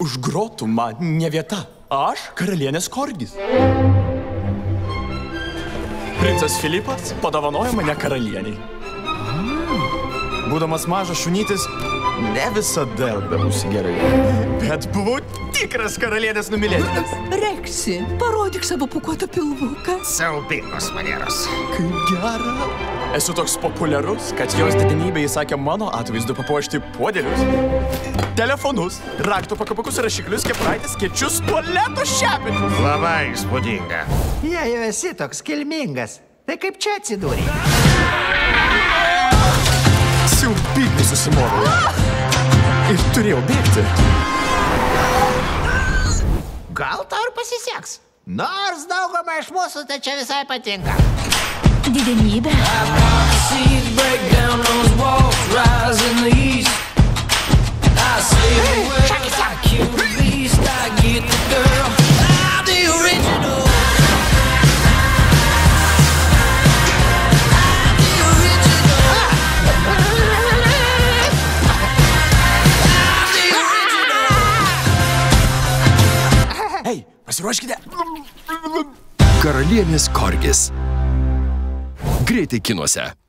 Už grotų man ne vieta. Aš karalienės korgis. Princas Filipas padovanojo mane karalieniai. Būdamas mažas šunytis, ne visada elgdavausi gerai. Bet buvau tikras karalienės numylėtinis. Reksi, parodyk savo pūkuotą pilvuką. Siaubingos manieros. Kaip gera. Esu toks populiarus, kad jos didenybė įsakė mano atvaizdu papuošti puodelius, telefonus, raktų pakabukus, rašiklius, kepuraitės, skėčius, tualeto šepečius. Labai įspūdinga. Jei jau esi toks kilmingas, tai kaip čia atsidūrė? Siaubingai susimoviau. Ir turėjau bėgti. Gal tau ir pasiseks. Nors daugumą iš mūsų tai čia visai patinka. Didenybė. Hei, pasiruoškite. Karalienės korgis. Greitai kinuose.